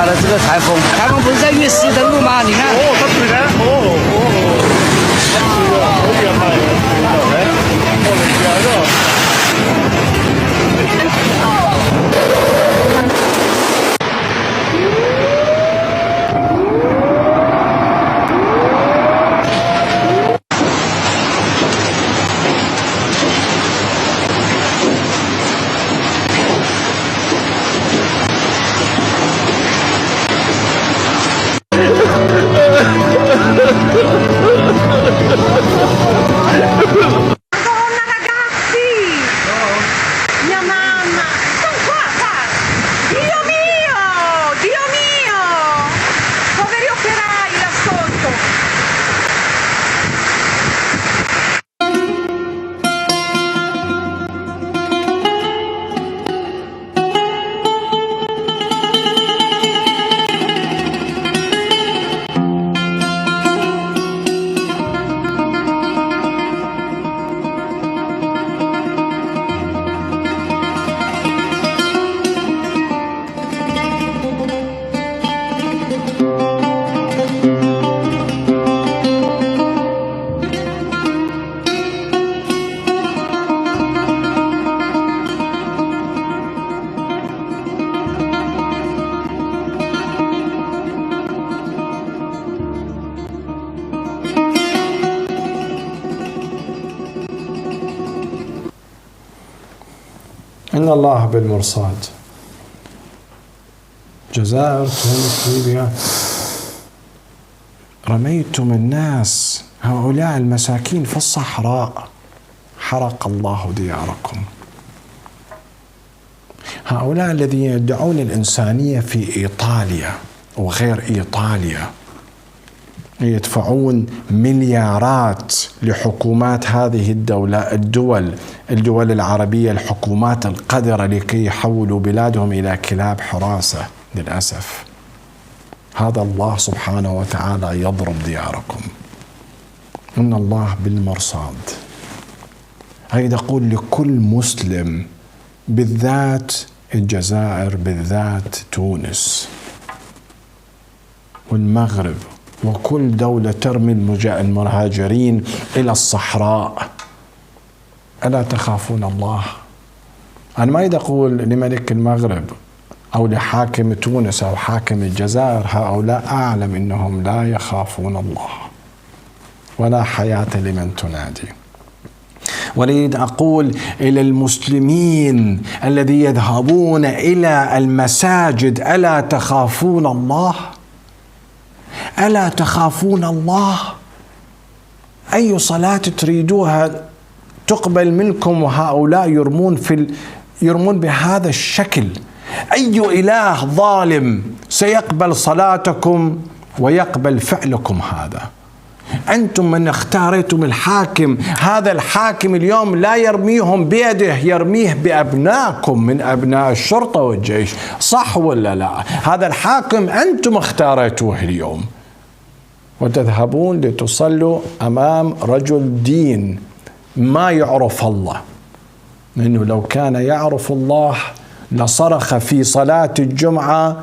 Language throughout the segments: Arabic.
大的这个台风，台风不是在月10的路吗？你看。哦，它水来，这个好厉害，来，我们家的。إن الله بالمرصاد. جزائر، تونس، ليبيا، رميتم الناس هؤلاء المساكين في الصحراء، حرق الله دياركم. هؤلاء الذين يدعون الإنسانية في إيطاليا وغير إيطاليا يدفعون مليارات لحكومات هذه الدول العربية، الحكومات القذرة، لكي يحولوا بلادهم إلى كلاب حراسة. للأسف هذا الله سبحانه وتعالى يضرب دياركم. إن الله بالمرصاد. أريد أقول لكل مسلم، بالذات الجزائر، بالذات تونس والمغرب وكل دولة ترمي المهاجرين إلى الصحراء، ألا تخافون الله؟ أنا ما أريد أقول لملك المغرب أو لحاكم تونس أو حاكم الجزائر، هؤلاء أعلم أنهم لا يخافون الله ولا حياة لمن تنادي. وأريد أقول إلى المسلمين الذين يذهبون إلى المساجد، ألا تخافون الله؟ ألا تخافون الله؟ أي صلاة تريدوها تقبل منكم وهؤلاء يرمون بهذا الشكل؟ أي إله ظالم سيقبل صلاتكم ويقبل فعلكم هذا؟ أنتم من اختارتم الحاكم، هذا الحاكم اليوم لا يرميهم بيده، يرميه بأبنائكم من أبناء الشرطة والجيش، صح ولا لا؟ هذا الحاكم أنتم اختارتوه اليوم، وتذهبون لتصلوا أمام رجل دين ما يعرف الله، لأنه لو كان يعرف الله لصرخ في صلاة الجمعة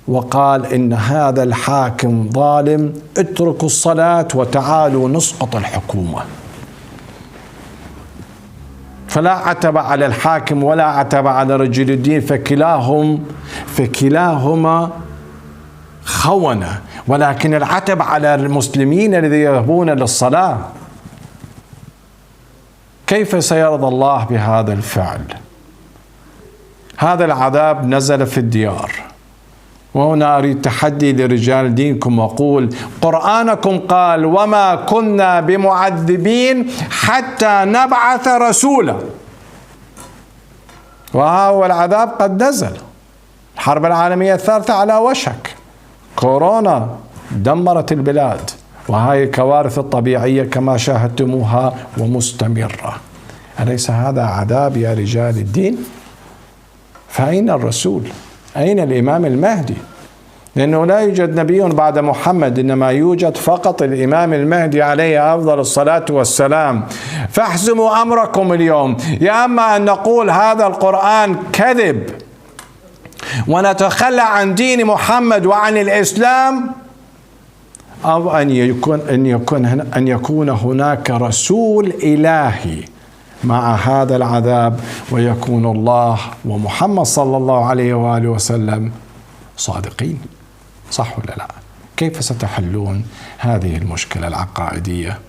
وقال إن هذا الحاكم ظالم، اتركوا الصلاة وتعالوا نسقط الحكومة. فلا عتب على الحاكم ولا عتب على رجل الدين، فكلاهما خونة، ولكن العتب على المسلمين الذين يذهبون للصلاة. كيف سيرضى الله بهذا الفعل؟ هذا العذاب نزل في الديار. وهنا أريد تحدي لرجال دينكم وأقول: قرآنكم قال: وما كنا بمعذبين حتى نبعث رسولا. وها هو العذاب قد نزل. الحرب العالمية الثالثة على وشك، كورونا دمرت البلاد، وهذه الكوارث الطبيعية كما شاهدتموها ومستمرة. أليس هذا عذاب يا رجال الدين؟ فأين الرسول؟ أين الإمام المهدي؟ لأنه لا يوجد نبي بعد محمد، إنما يوجد فقط الإمام المهدي عليه أفضل الصلاة والسلام. فاحزموا أمركم اليوم، يا أما أن نقول هذا القرآن كذب ونتخلى عن دين محمد وعن الإسلام، أو أن يكون هناك رسول إلهي مع هذا العذاب، ويكون الله ومحمد صلى الله عليه وآله وسلم صادقين. صح ولا لا؟ كيف ستحلون هذه المشكلة العقائدية؟